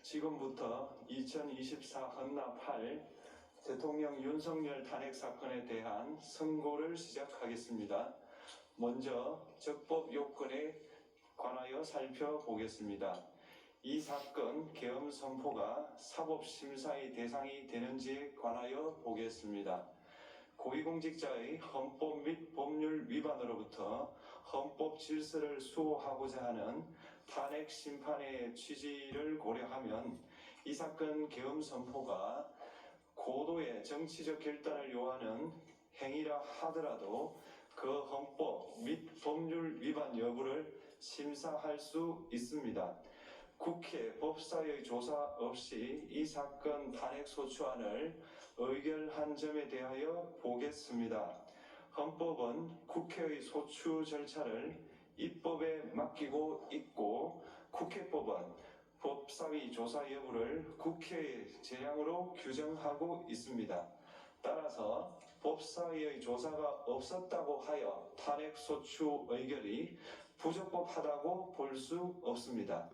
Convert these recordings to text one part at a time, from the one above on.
지금부터 2024 헌납 8 대통령 윤석열 탄핵 사건에 대한 선고를 시작하겠습니다. 먼저 적법 요건에 관하여 살펴보겠습니다. 이 사건 계엄 선포가 사법심사의 대상이 되는지에 관하여 보겠습니다. 고위공직자의 헌법 및 법률 위반으로부터 헌법 질서를 수호하고자 하는 탄핵 심판의 취지를 고려하면 이 사건 계엄 선포가 고도의 정치적 결단을 요하는 행위라 하더라도 그 헌법 및 법률 위반 여부를 심사할 수 있습니다. 국회 법사의 조사 없이 이 사건 탄핵 소추안을 의결한 점에 대하여 보겠습니다. 헌법은 국회의 소추 절차를 입법에 맡기고 있고 국회법은 법사위 조사 여부를 국회의 재량으로 규정하고 있습니다. 따라서 법사위의 조사가 없었다고 하여 탄핵 소추 의결이 부적법하다고 볼 수 없습니다.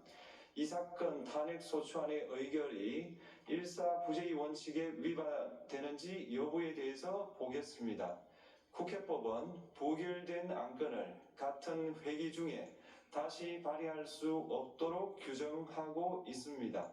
이 사건 탄핵 소추안의 의결이 일사부재의 원칙에 위반되는지 여부에 대해서 보겠습니다. 국회법은 부결된 안건을 같은 회기 중에 다시 발의할 수 없도록 규정하고 있습니다.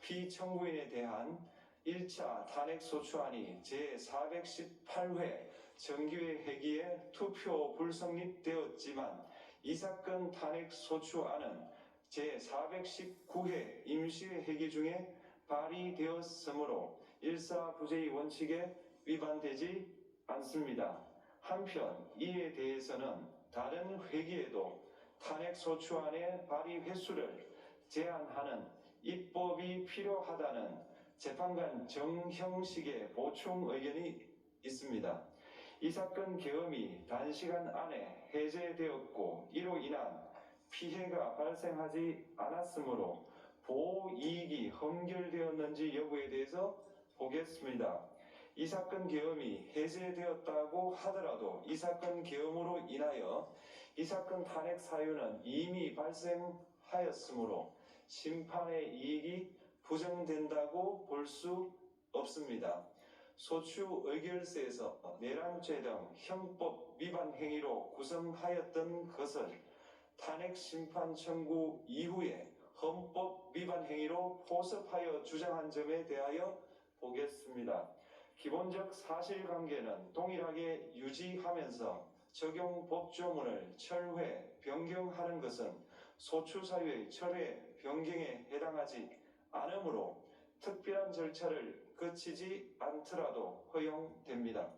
피청구인에 대한 1차 탄핵 소추안이 제418회 정기회 회기에 투표 불성립되었지만 이 사건 탄핵 소추안은 제419회 임시회 회기 중에 발의되었으므로 일사부재의 원칙에 위반되지 않습니다. 한편 이에 대해서는 다른 회기에도 탄핵 소추안의 발의 횟수를 제한하는 입법이 필요하다는 재판관 정형식의 보충 의견이 있습니다. 이 사건 계엄이 단시간 안에 해제되었고 이로 인한 피해가 발생하지 않았으므로 보호이익이 헌결되었는지 여부에 대해서 보겠습니다. 이 사건 계엄이 해제되었다고 하더라도 이 사건 계엄으로 인하여 이 사건 탄핵 사유는 이미 발생하였으므로 심판의 이익이 부정된다고 볼 수 없습니다. 소추 의결서에서 내란죄 등 형법 위반 행위로 구성하였던 것을 탄핵 심판 청구 이후에 헌법 위반 행위로 포섭하여 주장한 점에 대하여 보겠습니다. 기본적 사실관계는 동일하게 유지하면서 적용 법조문을 철회, 변경하는 것은 소추 사유의 철회, 변경에 해당하지 않으므로 특별한 절차를 거치지 않더라도 허용됩니다.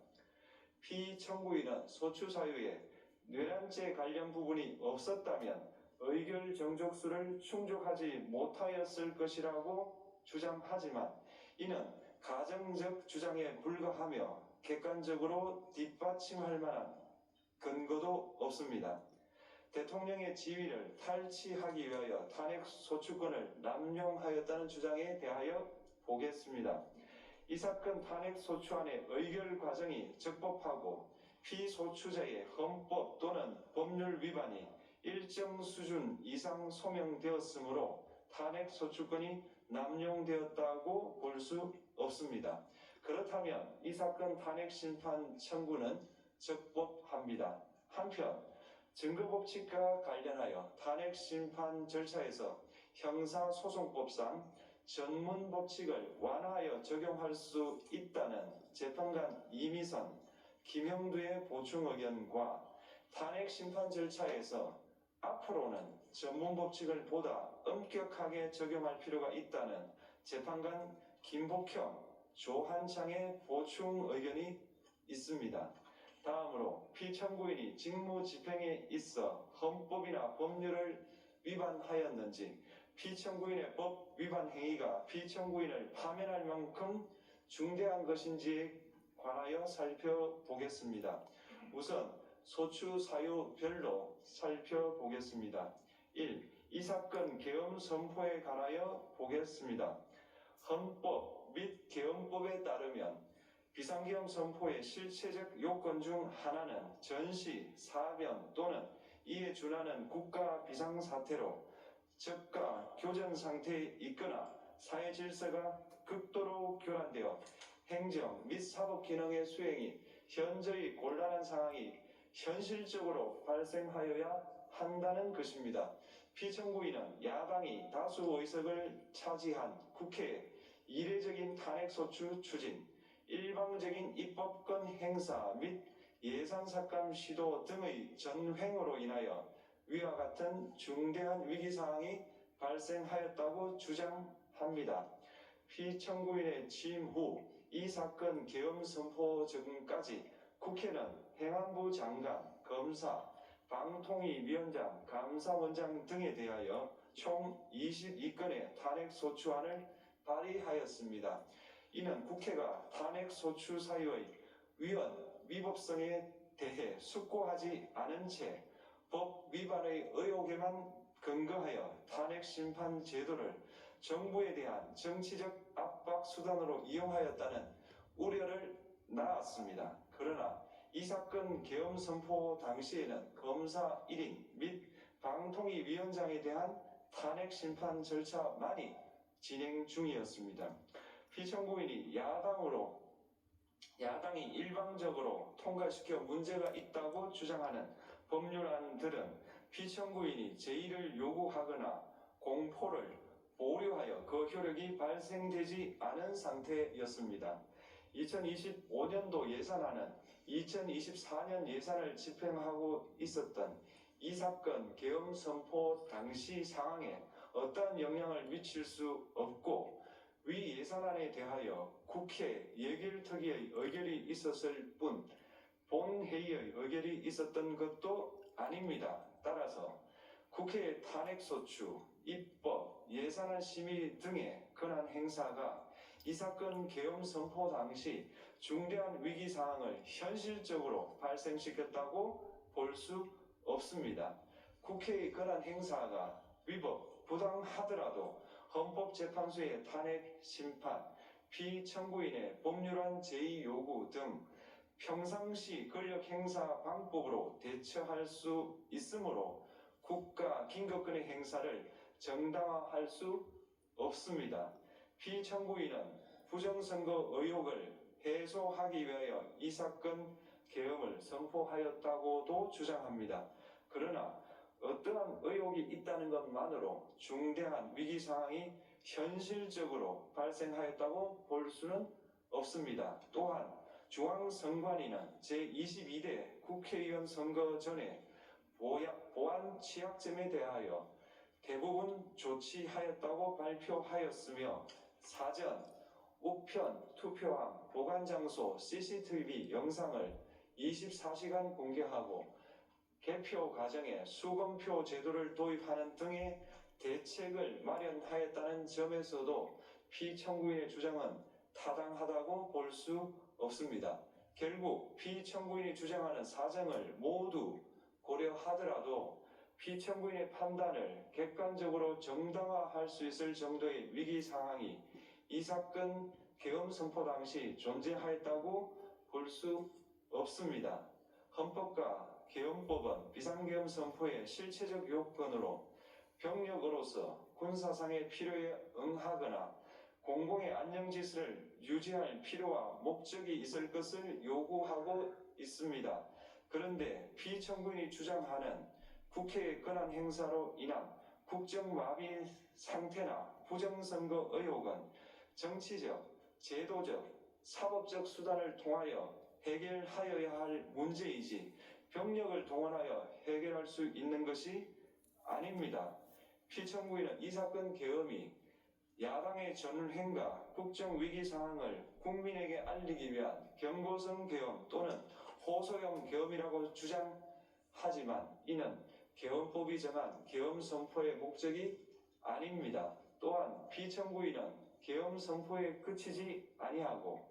피청구인은 소추 사유에 뇌란죄 관련 부분이 없었다면 의결 정족수를 충족하지 못하였을 것이라고 주장하지만 이는 가정적 주장에 불과하며 객관적으로 뒷받침할 만한 근거도 없습니다. 대통령의 지위를 탈취하기 위하여 탄핵 소추권을 남용하였다는 주장에 대하여 보겠습니다. 이 사건 탄핵 소추안의 의결 과정이 적법하고 피소추자의 헌법 또는 법률 위반이 일정 수준 이상 소명되었으므로 탄핵 소추권이 남용되었다고 볼 수 없습니다. 그렇다면 이 사건 탄핵 심판 청구는 적법합니다. 한편 증거법칙과 관련하여 탄핵 심판 절차에서 형사소송법상 전문 법칙을 완화하여 적용할 수 있다는 재판관 이미선, 김형두의 보충 의견과 탄핵 심판 절차에서 앞으로는 전문 법칙을 보다 엄격하게 적용할 필요가 있다는 재판관 김복형, 조한창의 보충 의견이 있습니다. 다음으로 피청구인이 직무집행에 있어 헌법이나 법률을 위반하였는지 피청구인의 법 위반 행위가 피청구인을 파면할 만큼 중대한 것인지에 관하여 살펴보겠습니다. 우선 소추 사유별로 살펴보겠습니다. 1. 이 사건 계엄 선포에 관하여 보겠습니다. 헌법 및 계엄법에 따르면 비상계엄 선포의 실체적 요건 중 하나는 전시, 사변 또는 이에 준하는 국가 비상사태로 적가 교전 상태에 있거나 사회 질서가 극도로 교란되어 행정 및 사법 기능의 수행이 현저히 곤란한 상황이 현실적으로 발생하여야 한다는 것입니다. 피청구인은 야당이 다수 의석을 차지한 국회에 이례적인 탄핵소추 추진, 일방적인 입법권 행사 및 예산삭감 시도 등의 전횡으로 인하여 위와 같은 중대한 위기사항이 발생하였다고 주장합니다. 피청구인의 취임 후 이 사건 계엄 선포 전까지 국회는 행안부 장관, 검사, 방통위위원장, 감사원장 등에 대하여 총 22건의 탄핵소추안을 발의하였습니다. 이는 국회가 탄핵소추 사유의 위헌,위법성에 대해 숙고하지 않은 채 법 위반의 의혹에만 근거하여 탄핵심판 제도를 정부에 대한 정치적 압박 수단으로 이용하였다는 우려를 낳았습니다. 그러나 이 사건 계엄 선포 당시에는 검사 1인 및 방통위위원장에 대한 탄핵 심판 절차만이 진행 중이었습니다. 피청구인이 야당이 일방적으로 통과시켜 문제가 있다고 주장하는 법률안들은 피청구인이 제의를 요구하거나 공포를 보류하여 그 효력이 발생되지 않은 상태였습니다. 2025년도 예산안은 2024년 예산을 집행하고 있었던 이 사건 계엄 선포 당시 상황에 어떠한 영향을 미칠 수 없고 위 예산안에 대하여 국회 예결특위의 의결이 있었을 뿐 본회의의 의결이 있었던 것도 아닙니다. 따라서 국회의 탄핵소추, 입법, 예산안 심의 등의 권한 행사가 이 사건 계엄 선포 당시 중대한 위기 상황을 현실적으로 발생시켰다고 볼 수 없습니다. 국회의 권한 행사가 위법, 부당하더라도 헌법재판소의 탄핵 심판, 피청구인의 법률안 제의 요구 등 평상시 권력 행사 방법으로 대처할 수 있으므로 국가 긴급권의 행사를 정당화할 수 없습니다. 피청구인은 부정선거 의혹을 해소하기 위하여 이 사건 계엄을 선포하였다고도 주장합니다. 그러나 어떠한 의혹이 있다는 것만으로 중대한 위기 상황이 현실적으로 발생하였다고 볼 수는 없습니다. 또한 중앙선관위는 제22대 국회의원 선거 전에 보안 취약점에 대하여 대부분 조치하였다고 발표하였으며 사전, 우편, 투표함, 보관장소, CCTV 영상을 24시간 공개하고 개표 과정에 수검표 제도를 도입하는 등의 대책을 마련하였다는 점에서도 피청구인의 주장은 타당하다고 볼 수 없습니다. 결국 피청구인이 주장하는 사정을 모두 고려하더라도 피청구인의 판단을 객관적으로 정당화할 수 있을 정도의 위기 상황이 이 사건 계엄 선포 당시 존재하였다고 볼 수 없습니다. 헌법과 계엄법은 비상계엄 선포의 실체적 요건으로 병력으로서 군사상의 필요에 응하거나 공공의 안정질서를 유지할 필요와 목적이 있을 것을 요구하고 있습니다. 그런데 피청구인이 주장하는 국회의 권한 행사로 인한 국정마비 상태나 부정선거 의혹은 정치적, 제도적, 사법적 수단을 통하여 해결하여야 할 문제이지 병력을 동원하여 해결할 수 있는 것이 아닙니다. 피청구인은 이 사건 계엄이 야당의 전횡과 국정위기 상황을 국민에게 알리기 위한 경고성 계엄 또는 호소형 계엄이라고 주장하지만 이는 계엄법이 정한 계엄 선포의 목적이 아닙니다. 또한 피청구인은 계엄 선포에 그치지 아니하고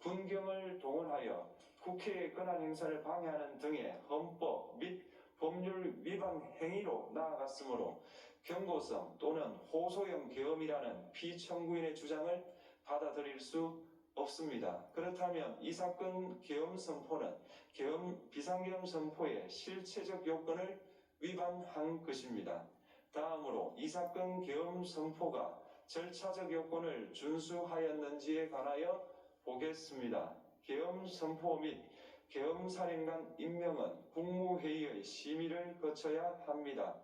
군경을 동원하여 국회의 권한 행사를 방해하는 등의 헌법 및 법률 위반 행위로 나아갔으므로 경고성 또는 호소형 계엄이라는 피청구인의 주장을 받아들일 수 없습니다. 그렇다면 이 사건 계엄 선포는 비상계엄 선포의 실체적 요건을 위반한 것입니다. 다음으로 이 사건 계엄 선포가 절차적 요건을 준수하였는지에 관하여 보겠습니다. 계엄 선포 및 계엄 사령관 임명은 국무회의의 심의를 거쳐야 합니다.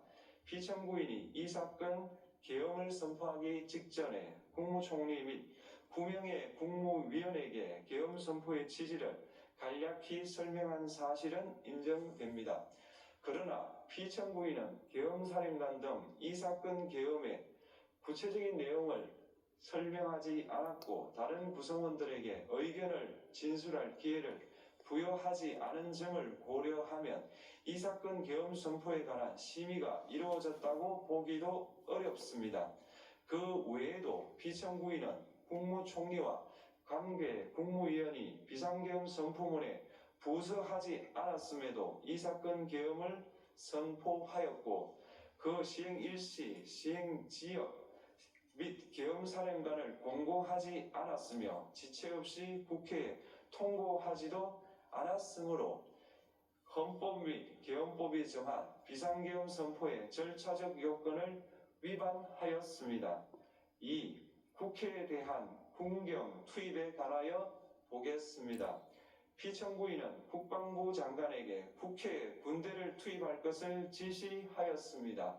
피청구인이 이 사건 계엄을 선포하기 직전에 국무총리 및 9명의 국무위원에게 계엄 선포의 취지를 간략히 설명한 사실은 인정됩니다. 그러나 피청구인은 계엄사령관 등 이 사건 계엄의 구체적인 내용을 설명하지 않았고 다른 구성원들에게 의견을 진술할 기회를 부여하지 않은 점을 고려하면 이 사건 계엄 선포에 관한 심의가 이루어졌다고 보기도 어렵습니다. 그 외에도 피청구인은 국무총리와 관계 국무위원이 비상계엄 선포문에 부서하지 않았음에도 이 사건 계엄을 선포하였고 그 시행 일시, 시행 지역 및 계엄사령관을 공고하지 않았으며 지체 없이 국회에 통고하지도 않았으므로 헌법 및 계엄법이 정한 비상계엄 선포의 절차적 요건을 위반하였습니다. 2. 국회에 대한 군경 투입에 관하여 보겠습니다. 피청구인은 국방부 장관에게 국회에 군대를 투입할 것을 지시하였습니다.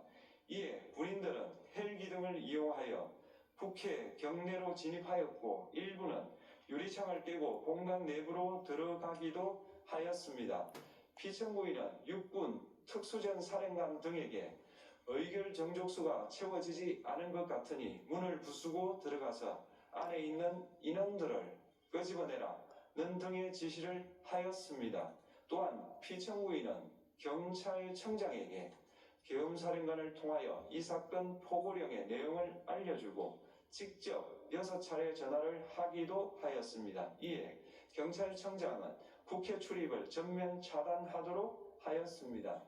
이에 군인들은 헬기 등을 이용하여 국회 경내로 진입하였고 일부는 유리창을 깨고 공간 내부로 들어가기도 하였습니다. 피청구인은 육군 특수전 사령관 등에게 의결 정족수가 채워지지 않은 것 같으니 문을 부수고 들어가서 안에 있는 인원들을 끄집어내라는 등의 지시를 하였습니다. 또한 피청구인은 경찰청장에게 계엄사령관을 통하여 이 사건 포고령의 내용을 알려주고 직접 6차례 전화를 하기도 하였습니다. 이에 경찰청장은 국회 출입을 전면 차단하도록 하였습니다.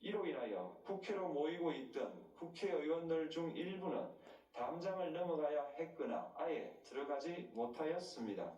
이로 인하여 국회로 모이고 있던 국회의원들 중 일부는 담장을 넘어가야 했거나 아예 들어가지 못하였습니다.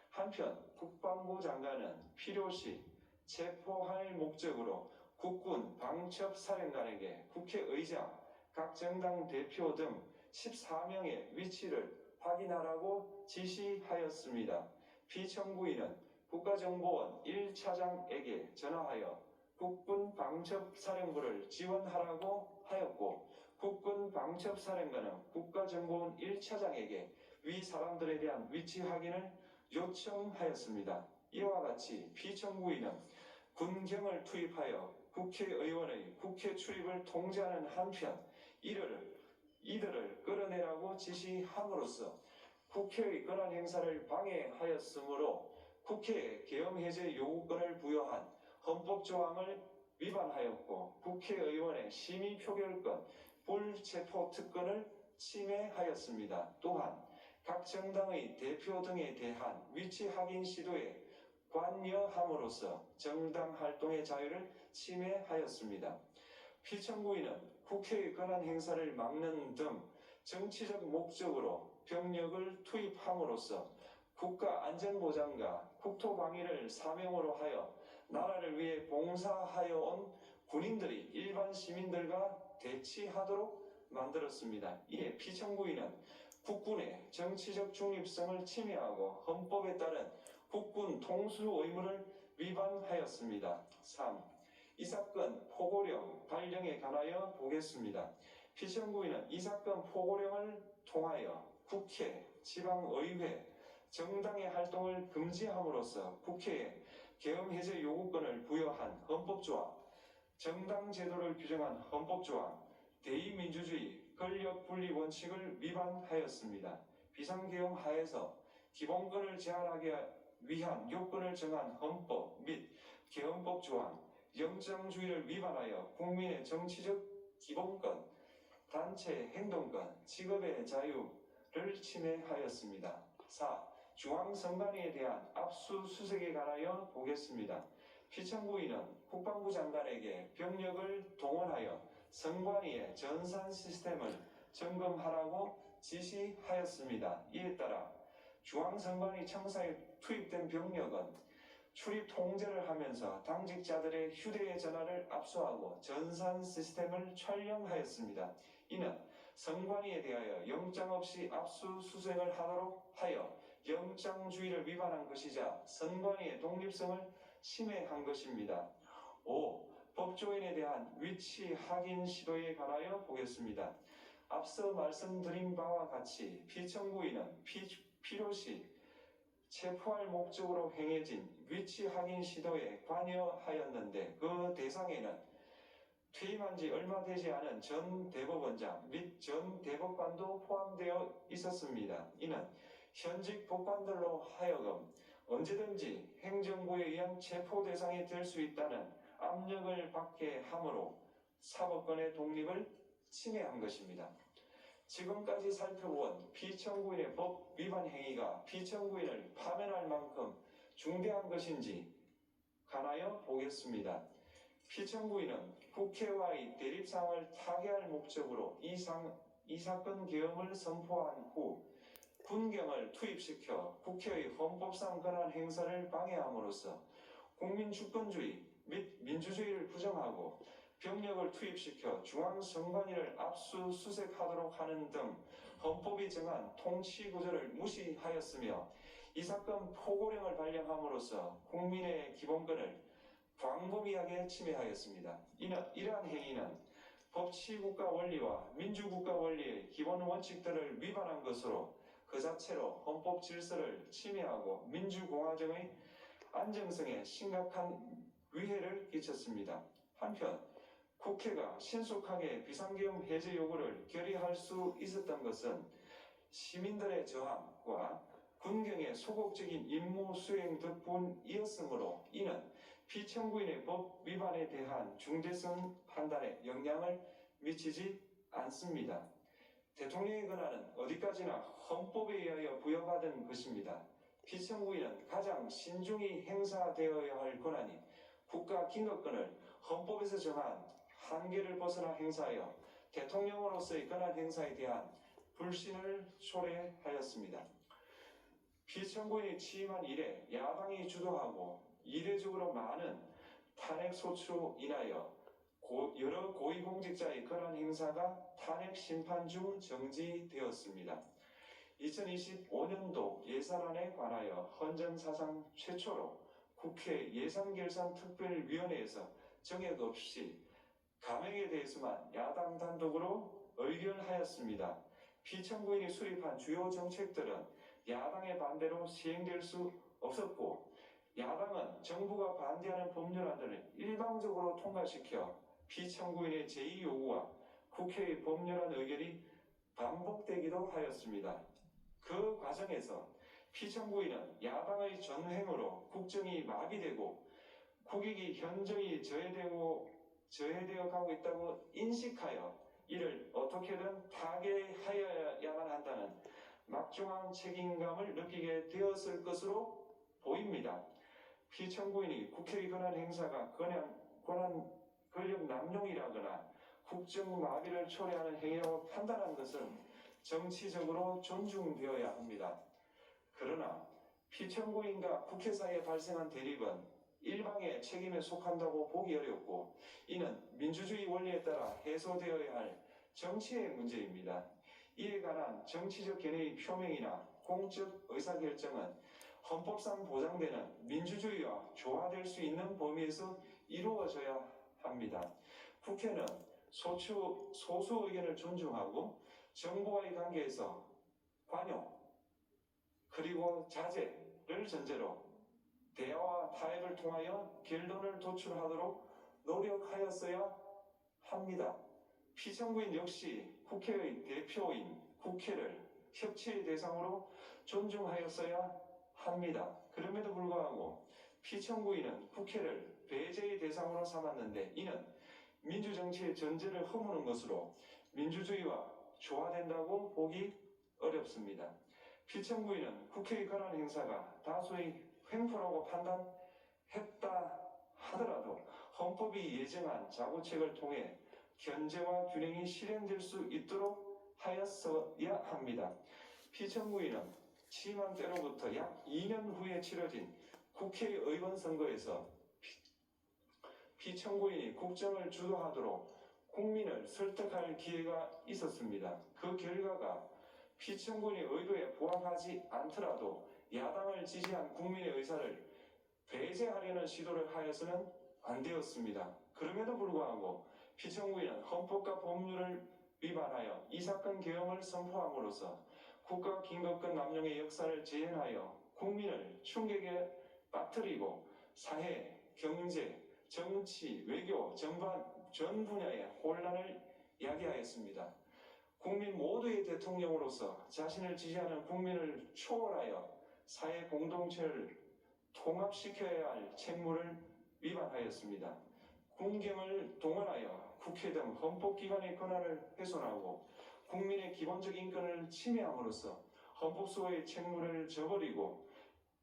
한편 국방부 장관은 필요시 체포할 목적으로 국군 방첩사령관에게 국회의장, 각 정당 대표 등 14명의 위치를 확인하라고 지시하였습니다. 피청구인은 국가정보원 1차장에게 전화하여 국군 방첩사령부를 지원하라고 하였고 국군 방첩사령관은 국가정보원 1차장에게 위 사람들에 대한 위치 확인을 요청하였습니다. 이와 같이 피청구인은 군경을 투입하여 국회의원의 국회 출입을 통제하는 한편 이들을 끌어내라고 지시함으로써 국회의 권한 행사를 방해하였으므로 국회에 계엄 해제 요구권을 부여한 헌법 조항을 위반하였고 국회의원의 심의 표결권, 불체포 특권을 침해하였습니다. 또한 각 정당의 대표 등에 대한 위치 확인 시도에 관여함으로써 정당 활동의 자유를 침해하였습니다. 피청구인은 국회의 권한 행사를 막는 등 정치적 목적으로 병력을 투입함으로써 국가 안전보장과 국토방위를 사명으로 하여 나라를 위해 봉사하여 온 군인들이 일반 시민들과 대치하도록 만들었습니다. 이에 피청구인은 국군의 정치적 중립성을 침해하고 헌법에 따른 국군 통수 의무를 위반하였습니다. 3. 이 사건 포고령 발령에 관하여 보겠습니다. 피청구인은 이 사건 포고령을 통하여 국회, 지방의회, 정당의 활동을 금지함으로써 국회에 계엄 해제 요구권을 부여한 헌법조항, 정당 제도를 규정한 헌법조항, 대의민주주의 권력분리 원칙을 위반하였습니다. 비상계엄 하에서 기본권을 제한하기 위한 요건을 정한 헌법 및 계엄법 조항, 영장주의를 위반하여 국민의 정치적 기본권, 단체 행동권, 직업의 자유를 침해하였습니다. 4. 중앙선관위에 대한 압수수색에 관하여 보겠습니다. 피청구인은 국방부 장관에게 병력을 동원하여 선관위의 전산 시스템을 점검하라고 지시하였습니다. 이에 따라 중앙선관위 청사에 투입된 병력은 출입 통제를 하면서 당직자들의 휴대전화를 압수하고 전산 시스템을 촬영하였습니다. 이는 선관위에 대하여 영장 없이 압수수색을 하도록 하여 영장주의를 위반한 것이자 선관위의 독립성을 침해한 것입니다. 5. 법조인에 대한 위치 확인 시도에 관하여 보겠습니다. 앞서 말씀드린 바와 같이 피청구인은 필요시 체포할 목적으로 행해진 위치 확인 시도에 관여하였는데 그 대상에는 퇴임한 지 얼마 되지 않은 전 대법원장 및 전 대법관도 포함되어 있었습니다. 이는 현직 법관들로 하여금 언제든지 행정부에 의한 체포 대상이 될 수 있다는 압력을 받게 하므로 사법권의 독립을 침해한 것입니다. 지금까지 살펴본 피청구인의 법 위반 행위가 피청구인을 파면할 만큼 중대한 것인지 관하여 보겠습니다. 피청구인은 국회와의 대립상을 타개할 목적으로 이 사건 계엄을 선포한 후 군경을 투입시켜 국회의 헌법상 권한 행사를 방해함으로써 국민 주권주의 및 민주주의를 부정하고 병력을 투입시켜 중앙선관위를 압수수색하도록 하는 등 헌법이 정한 통치구조를 무시하였으며 이 사건 포고령을 발령함으로써 국민의 기본권을 광범위하게 침해하였습니다. 이러한 행위는 법치국가 원리와 민주국가 원리의 기본 원칙들을 위반한 것으로 그 자체로 헌법 질서를 침해하고 민주공화정의 안정성에 심각한 위해를 끼쳤습니다. 한편 국회가 신속하게 비상계엄 해제 요구를 결의할 수 있었던 것은 시민들의 저항과 군경의 소극적인 임무 수행 덕분이었으므로 이는 피청구인의 법 위반에 대한 중대성 판단에 영향을 미치지 않습니다. 대통령의 권한은 어디까지나 헌법에 의하여 부여받은 것입니다. 피청구인은 가장 신중히 행사되어야 할 권한이 국가 긴급권을 헌법에서 정한 한계를 벗어나 행사하여 대통령으로서의 권한 행사에 대한 불신을 초래하였습니다. 피청구인이 취임한 이래 야당이 주도하고 이례적으로 많은 탄핵소추로 인하여 여러 고위공직자의 권한 행사가 탄핵 심판 중 정지되었습니다. 2025년도 예산안에 관하여 헌정사상 최초로 국회 예산결산특별위원회에서 정액 없이 감액에 대해서만 야당 단독으로 의결하였습니다. 피청구인이 수립한 주요 정책들은 야당의 반대로 시행될 수 없었고 야당은 정부가 반대하는 법률안들을 일방적으로 통과시켜 피청구인의 제2요구와 국회의 법률안 의결이 반복되기도 하였습니다. 그 과정에서 피청구인은 야당의 전횡으로 국정이 마비되고 국익이 현저히 저해되어 가고 있다고 인식하여 이를 어떻게든 타개하여야만 한다는 막중한 책임감을 느끼게 되었을 것으로 보입니다. 피청구인이 국회의 권한 행사가 권력 남용이라거나 국정 마비를 초래하는 행위라고 판단한 것은 정치적으로 존중되어야 합니다. 그러나 피청구인과 국회 사이에 발생한 대립은 일방의 책임에 속한다고 보기 어렵고 이는 민주주의 원리에 따라 해소되어야 할 정치의 문제입니다. 이에 관한 정치적 견해의 표명이나 공적 의사결정은 헌법상 보장되는 민주주의와 조화될 수 있는 범위에서 이루어져야 합니다. 국회는 소수 의견을 존중하고 정부와의 관계에서 관용 그리고 자제를 전제로 대화와 타협을 통하여 결론을 도출하도록 노력하였어야 합니다. 피청구인 역시 국회의 대표인 국회를 협치의 대상으로 존중하였어야 합니다. 그럼에도 불구하고 피청구인은 국회를 배제의 대상으로 삼았는데 이는 민주정치의 전제를 허무는 것으로 민주주의와 조화된다고 보기 어렵습니다. 피청구인은 국회의 권한 행사가 다수의 횡포라고 판단했다 하더라도 헌법이 예정한 자구책을 통해 견제와 균형이 실현될 수 있도록 하였어야 합니다. 피청구인은 취임한 때로부터 약 2년 후에 치러진 국회의원 선거에서 피청구인이 국정을 주도하도록 국민을 설득할 기회가 있었습니다. 그 결과가 피청구인의 의도에 부합하지 않더라도 야당을 지지한 국민의 의사를 배제하려는 시도를 하여서는 안 되었습니다. 그럼에도 불구하고 피청구인은 헌법과 법률을 위반하여 이 사건 계엄을 선포함으로써 국가 긴급권 남용의 역사를 재현하여 국민을 충격에 빠뜨리고 사회, 경제, 정치, 외교 전반 전 분야의 혼란을 야기하였습니다. 국민 모두의 대통령으로서 자신을 지지하는 국민을 초월하여 사회 공동체를 통합시켜야 할 책무를 위반하였습니다. 군경을 동원하여 국회 등 헌법기관의 권한을 훼손하고 국민의 기본적 인권을 침해함으로써 헌법소의 책무를 저버리고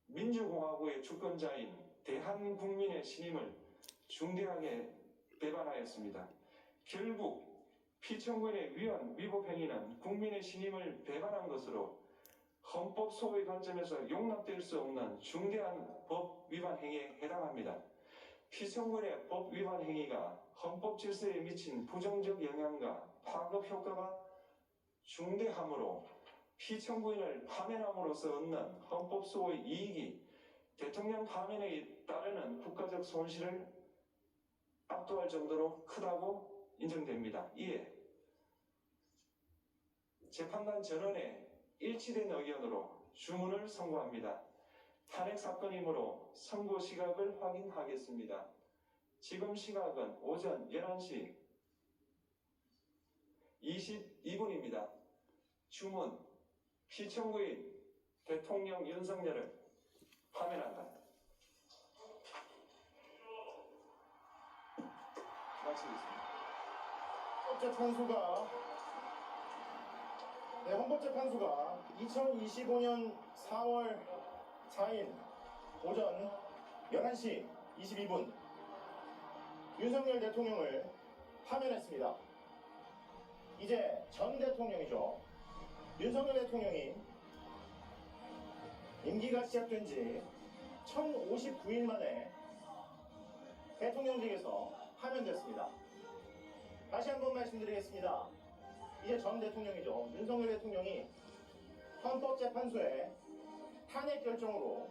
민주공화국의 주권자인 대한국민의 신임을 중대하게 배반하였습니다. 결국 피청구인의 위법 행위는 국민의 신임을 배반한 것으로 헌법 소의 관점에서 용납될 수 없는 중대한 법 위반 행위에 해당합니다. 피청구인의 법 위반 행위가 헌법 질서에 미친 부정적 영향과 파급 효과가 중대하므로 피청구인을 파면함으로써 얻는 헌법 소의 이익이 대통령 파면에 따르는 국가적 손실을 압도할 정도로 크다고 인정됩니다. 이에 재판단 전원의 일치된 의견으로 주문을 선고합니다. 탄핵 사건이므로 선고 시각을 확인하겠습니다. 지금 시각은 오전 11시 22분입니다. 주문, 피청구인 대통령 윤석열을 파면한다. 마치겠습니다. 헌법재판소가 2025년 4월 4일 오전 11시 22분 윤석열 대통령을 파면했습니다. 이제 전 대통령이죠. 윤석열 대통령이 임기가 시작된 지 1059일 만에 대통령직에서 파면됐습니다. 다시 한번 말씀드리겠습니다. 이제 전 대통령이죠. 윤석열 대통령이 헌법재판소의 탄핵 결정으로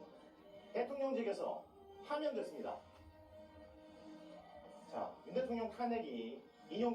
대통령직에서 파면됐습니다. 자, 윤 대통령 탄핵이 인용